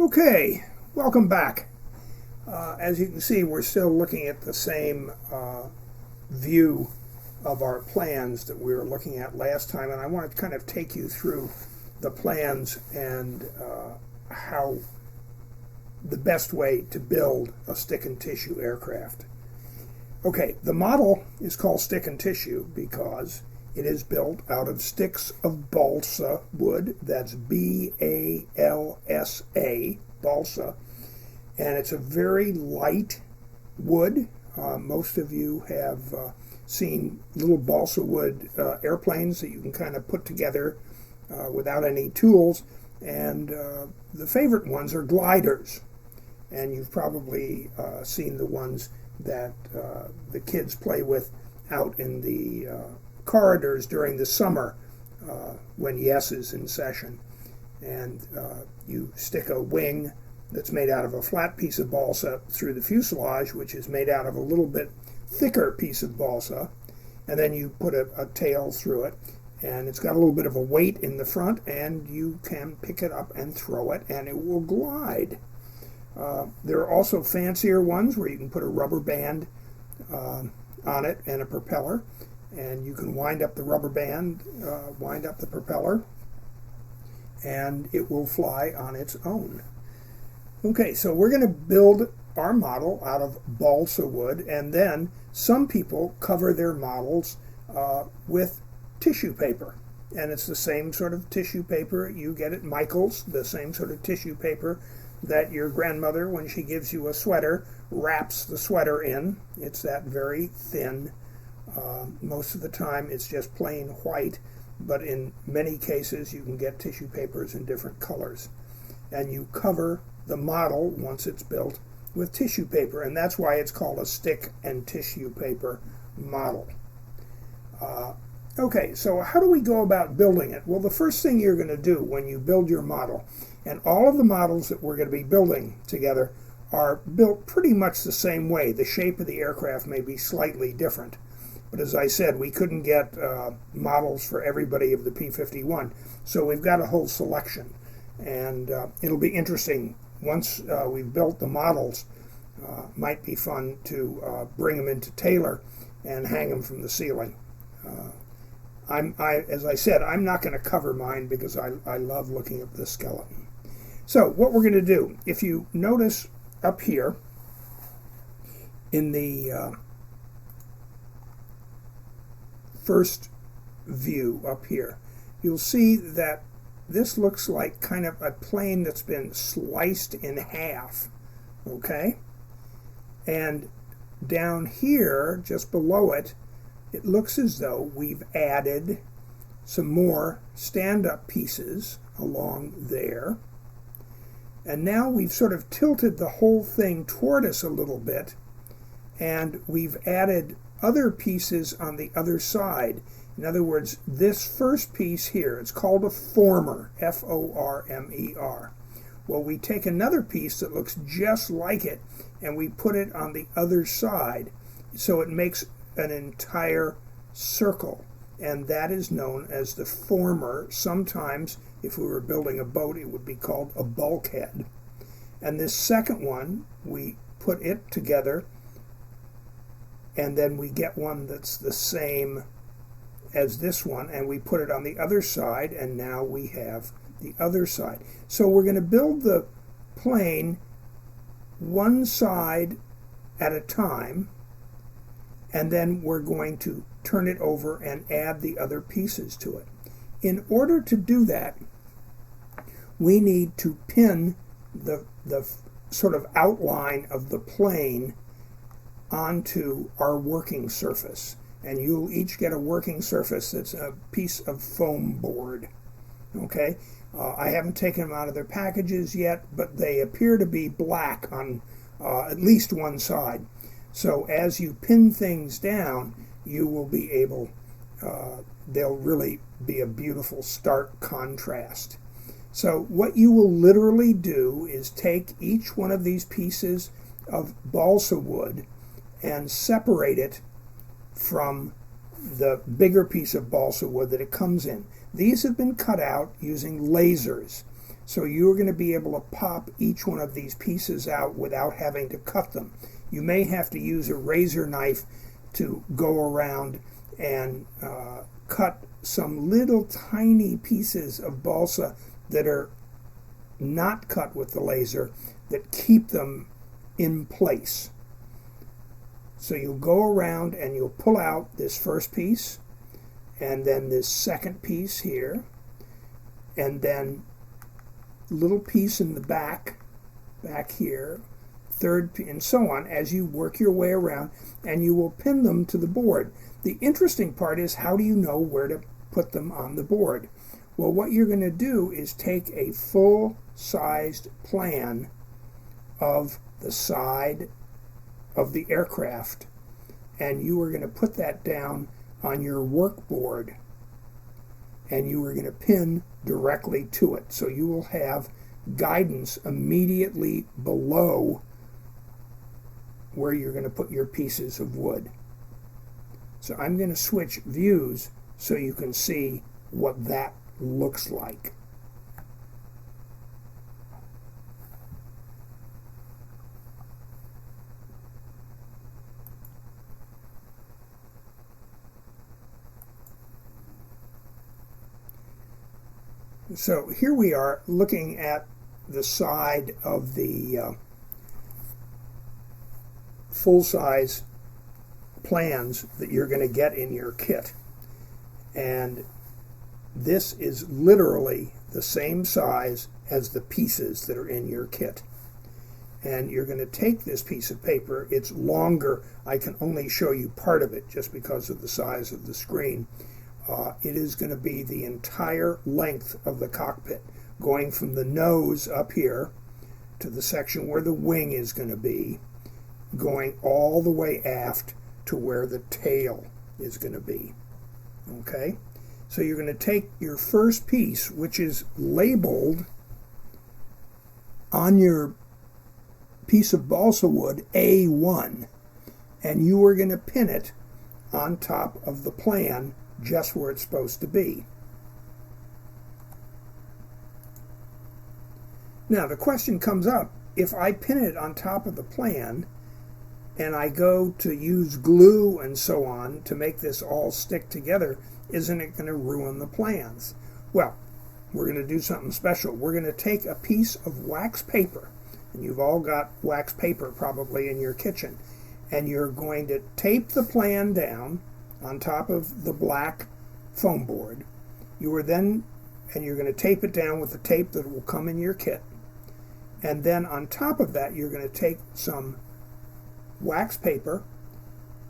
Okay, welcome back. As you can see, we're still looking at the same view of our plans that we were looking at last time, and I want to kind of take you through the plans and how the best way to build a stick and tissue aircraft. Okay, the model is called stick and tissue because it is built out of sticks of balsa wood. That's B-A-L-S-A, balsa. And it's a very light wood. Most of you have seen little balsa wood airplanes that you can kind of put together without any tools. And the favorite ones are gliders. And you've probably seen the ones that the kids play with out in the corridors during the summer when YES is in session. And you stick a wing that's made out of a flat piece of balsa through the fuselage, which is made out of a little bit thicker piece of balsa, and then you put a tail through it, and it's got a little bit of a weight in the front, and you can pick it up and throw it, and it will glide. There are also fancier ones where you can put a rubber band on it and a propeller, and you can wind up the rubber band, wind up the propeller, and it will fly on its own. Okay, so we're going to build our model out of balsa wood, and then some people cover their models with tissue paper. And it's the same sort of tissue paper you get at Michael's, the same sort of tissue paper that your grandmother, when she gives you a sweater, wraps the sweater in. It's that very thin. Most of the time it's just plain white, but in many cases you can get tissue papers in different colors. And you cover the model, once it's built, with tissue paper, and that's why it's called a stick and tissue paper model. Okay, so how do we go about building it? Well, the first thing you're going to do when you build your model, and all of the models that we're going to be building together are built pretty much the same way. The shape of the aircraft may be slightly different, but as I said, we couldn't get models for everybody of the P-51, so we've got a whole selection, and it'll be interesting. Once we've built the models, might be fun to bring them into Taylor and hang them from the ceiling. As I said, I'm not going to cover mine because I love looking at the skeleton. So what we're going to do, if you notice up here in the first view up here, you'll see that this looks like kind of a plane that's been sliced in half, okay? And down here, just below it, it looks as though we've added some more stand-up pieces along there. And now we've sort of tilted the whole thing toward us a little bit, and we've added other pieces on the other side. In other words, this first piece here, it's called a former, F-O-R-M-E-R. Well, we take another piece that looks just like it, and we put it on the other side, so it makes an entire circle, and that is known as the former. Sometimes, if we were building a boat, it would be called a bulkhead. And this second one, we put it together, and then we get one that's the same as this one, and we put it on the other side, and now we have the other side. So we're going to build the plane one side at a time, and then we're going to turn it over and add the other pieces to it. In order to do that, we need to pin the sort of outline of the plane onto our working surface. And you'll each get a working surface that's a piece of foam board. Okay? I haven't taken them out of their packages yet, but they appear to be black on at least one side. So as you pin things down, you will be able, they'll really be a beautiful stark contrast. So what you will literally do is take each one of these pieces of balsa wood and separate it from the bigger piece of balsa wood that it comes in. These have been cut out using lasers. So you're going to be able to pop each one of these pieces out without having to cut them. You may have to use a razor knife to go around and cut some little tiny pieces of balsa that are not cut with the laser that keep them in place. So you'll go around and you'll pull out this first piece, and then this second piece here, and then little piece in the back here, third, and so on, as you work your way around, and you will pin them to the board. The interesting part is, how do you know where to put them on the board? Well, what you're going to do is take a full-sized plan of the side of the aircraft, and you are going to put that down on your work board, and you are going to pin directly to it. So you will have guidance immediately below where you're going to put your pieces of wood. So I'm going to switch views so you can see what that looks like. So here we are looking at the side of the full-size plans that you're going to get in your kit. And this is literally the same size as the pieces that are in your kit. And you're going to take this piece of paper. It's longer. I can only show you part of it just because of the size of the screen. It is going to be the entire length of the cockpit, going from the nose up here to the section where the wing is going to be, going all the way aft to where the tail is going to be. Okay? So you're going to take your first piece, which is labeled on your piece of balsa wood A1, and you are going to pin it on top of the plan just where it's supposed to be. Now the question comes up, if I pin it on top of the plan and I go to use glue and so on to make this all stick together, isn't it going to ruin the plans? Well, we're going to do something special. We're going to take a piece of wax paper, and you've all got wax paper probably in your kitchen, and you're going to tape the plan down on top of the black foam board. You're going to tape it down with the tape that will come in your kit. And then on top of that, you're going to take some wax paper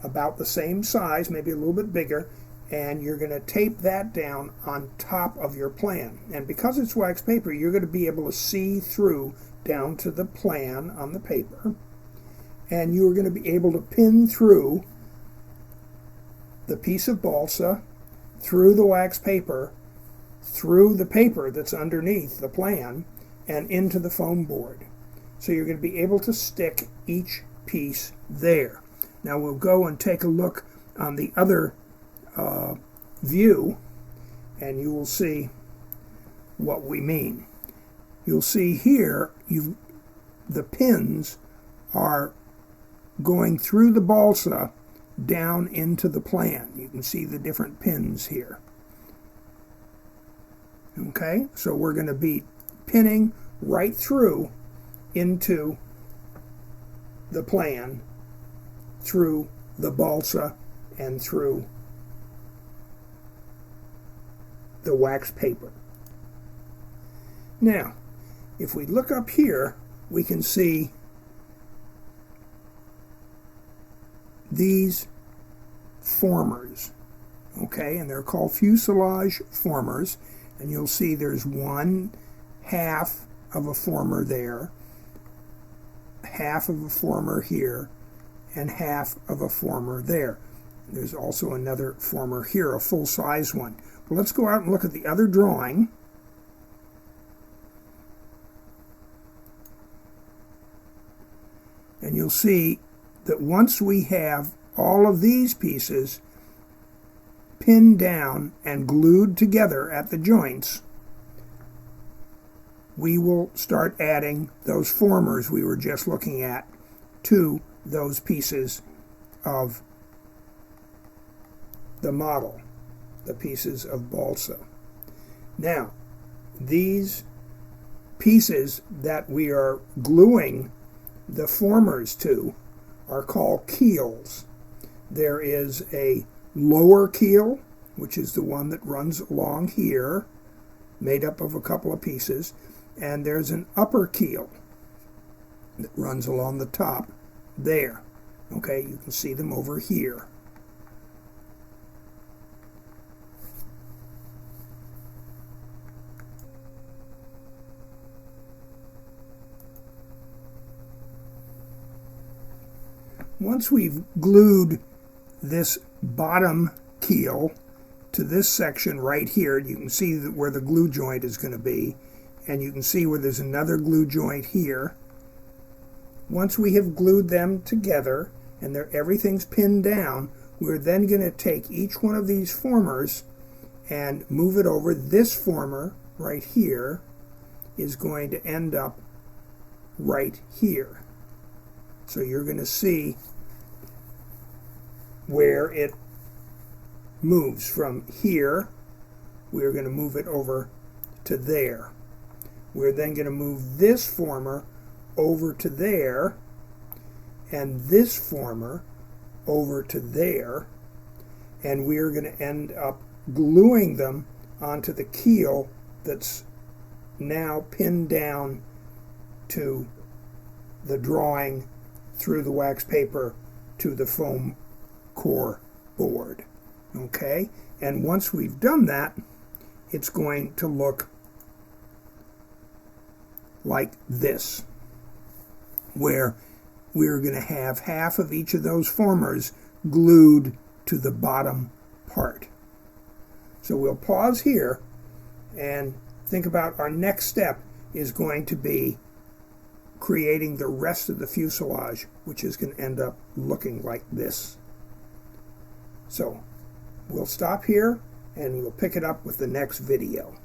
about the same size, maybe a little bit bigger, and you're going to tape that down on top of your plan. And because it's wax paper, you're going to be able to see through down to the plan on the paper. And you're going to be able to pin through the piece of balsa, through the wax paper, through the paper that's underneath the plan, and into the foam board. So you're going to be able to stick each piece there. Now we'll go and take a look on the other view, and you will see what we mean. You'll see here the pins are going through the balsa down into the plan. You can see the different pins here. Okay, so we're going to be pinning right through into the plan, through the balsa, and through the wax paper. Now, if we look up here, we can see these formers, okay, and they're called fuselage formers, and you'll see there's one half of a former there, half of a former here, and half of a former there. There's also another former here, a full-size one. But let's go out and look at the other drawing. And you'll see that once we have all of these pieces pinned down and glued together at the joints, we will start adding those formers we were just looking at to those pieces of the model, the pieces of balsa. Now, these pieces that we are gluing the formers to are called keels. There is a lower keel, which is the one that runs along here, made up of a couple of pieces, and there's an upper keel that runs along the top there. Okay, you can see them over here. Once we've glued this bottom keel to this section right here, you can see that where the glue joint is going to be, and you can see where there's another glue joint here. Once we have glued them together and everything's pinned down, we're then going to take each one of these formers and move it over. This former right here is going to end up right here. So you're going to see where it moves from here. We're going to move it over to there. We're then going to move this former over to there, and this former over to there, and we're going to end up gluing them onto the keel that's now pinned down to the drawing through the wax paper to the foam core board. Okay, and once we've done that, it's going to look like this, where we're going to have half of each of those formers glued to the bottom part. So we'll pause here and think about our next step is going to be creating the rest of the fuselage, which is going to end up looking like this. So we'll stop here and we'll pick it up with the next video.